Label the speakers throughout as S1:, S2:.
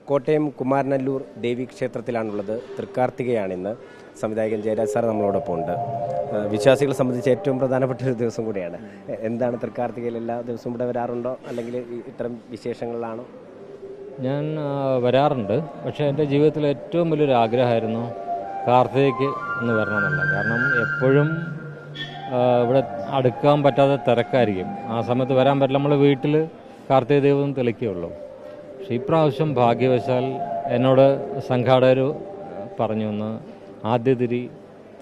S1: കോട്ടയം കുമാരനല്ലൂർ ദേവീക്ഷേത്രത്തിലാണുള്ളത്. തൃക്കാർത്തികയാണിന്ന്. സംവിധായകൻ ജയരാജ് സാർ നമ്മളോടൊപ്പം ഉണ്ട്. വിശ്വാസികളെ സംബന്ധിച്ച് ഏറ്റവും പ്രധാനപ്പെട്ട ഒരു ദിവസം കൂടിയാണ്. എന്താണ് തൃക്കാർത്തികയിൽ എല്ലാ ദിവസവും ഇവിടെ വരാറുണ്ടോ, അല്ലെങ്കിൽ ഇത്തരം വിശേഷങ്ങളിലാണോ?
S2: ഞാൻ വരാറുണ്ട്. പക്ഷേ എൻ്റെ ജീവിതത്തിൽ ഏറ്റവും വലിയൊരു ആഗ്രഹമായിരുന്നു കാർത്തികയ്ക്ക് ഒന്ന് വരണമെന്നുള്ളത്. കാരണം എപ്പോഴും ഇവിടെ അടുക്കാൻ പറ്റാതെ തിരക്കായിരിക്കും. ആ സമയത്ത് വരാൻ പറ്റില്ല. നമ്മൾ വീട്ടിൽ കാർത്തിക ദൈവം തെളിക്കുകയുള്ളൂ. പക്ഷേ ഇപ്രാവശ്യം ഭാഗ്യവശാൽ എന്നോട് സംഘാടകർ പറഞ്ഞു ഒന്ന് ആദ്യ തിരി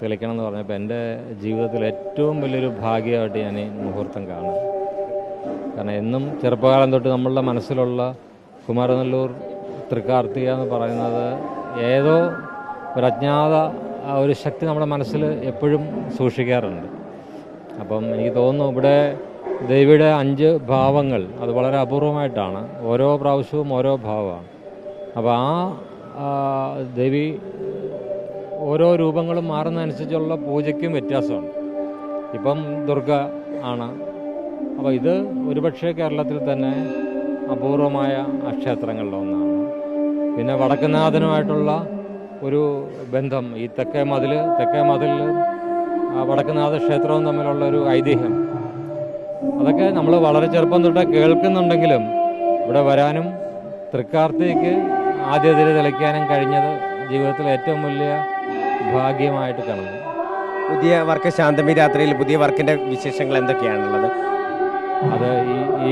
S2: തെളിക്കണം എന്ന് പറഞ്ഞപ്പോൾ എൻ്റെ ജീവിതത്തിൽ ഏറ്റവും വലിയൊരു ഭാഗ്യമായിട്ട് ഞാൻ ഈ മുഹൂർത്തം കാണും. കാരണം എന്നും ചെറുപ്പകാലം തൊട്ട് നമ്മളുടെ മനസ്സിലുള്ള കുമാരനല്ലൂർ തൃക്കാർത്തിക എന്ന് പറയുന്നത് ഏതോ ഒരു അജ്ഞാത ഒരു ശക്തി നമ്മുടെ മനസ്സിൽ എപ്പോഴും സൂക്ഷിക്കാറുണ്ട്. അപ്പം എനിക്ക് തോന്നുന്നു ഇവിടെ ദേവിയുടെ 5 ഭാവങ്ങൾ അത് വളരെ അപൂർവമായിട്ടാണ്. ഓരോ പ്രാവശ്യവും ഓരോ ഭാവമാണ്. അപ്പോൾ ആ ദേവി ഓരോ രൂപങ്ങളും മാറുന്നതനുസരിച്ചുള്ള പൂജയ്ക്കും വ്യത്യാസമുണ്ട്. ഇപ്പം ദുർഗ ആണ്. അപ്പോൾ ഇത് ഒരുപക്ഷെ കേരളത്തിൽ തന്നെ അപൂർവമായ ക്ഷേത്രങ്ങളിലൊന്നാണ്. പിന്നെ വടക്കുന്നാഥനുമായിട്ടുള്ള ഒരു ബന്ധം, ഈ തെക്കേ മതിലിൽ വടക്കുന്നാഥ ക്ഷേത്രവും തമ്മിലുള്ള ഒരു ഐതിഹ്യം, അതൊക്കെ നമ്മൾ വളരെ ചെറുപ്പം തൊട്ട് കേൾക്കുന്നുണ്ടെങ്കിലും ഇവിടെ വരാനും തൃക്കാർത്തികയ്ക്ക് ആദ്യ തിരി തെളിക്കാനും കഴിഞ്ഞത് ജീവിതത്തിലെ ഏറ്റവും വലിയ ഭാഗ്യമായിട്ട് കാണുന്നു.
S1: പുതിയ വർക്ക് ശാന്തമി രാത്രിയിൽ പുതിയ വർക്കിൻ്റെ വിശേഷങ്ങൾ എന്തൊക്കെയാണുള്ളത്?
S2: അത്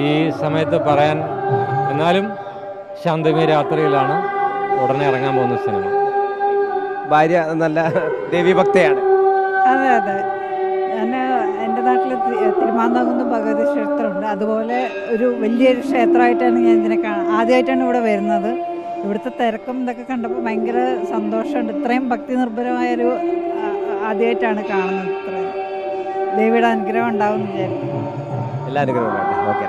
S2: ഈ സമയത്ത് പറയാൻ, എന്നാലും ശാന്തമി രാത്രിയിലാണ് ഉടനെ ഇറങ്ങാൻ പോകുന്ന സിനിമ.
S1: ഭാര്യ നല്ല ദേവീഭക്തയാണ്.
S3: അതെ അതെ, ഞാൻ എൻ്റെ നാട്ടിൽ തിരുമാന്താംകുന്ന് ഭഗവതി ക്ഷേത്രമുണ്ട്. അതുപോലെ ഒരു വലിയൊരു ക്ഷേത്രമായിട്ടാണ് ഞാൻ ഇതിനെ ആദ്യമായിട്ടാണ് ഇവിടെ വരുന്നത്. ഇവിടുത്തെ തിരക്കും ഇതൊക്കെ കണ്ടപ്പോൾ ഭയങ്കര സന്തോഷമുണ്ട്. ഇത്രയും ഭക്തി നിർഭരമായൊരു ആദ്യമായിട്ടാണ് കാണുന്നത്. ഇത്രയും ദേവിയുടെ അനുഗ്രഹം ഉണ്ടാവും എന്ന് വിചാരിക്കുന്നു.
S1: എല്ലാ അനുഗ്രഹവും. ഓക്കെ.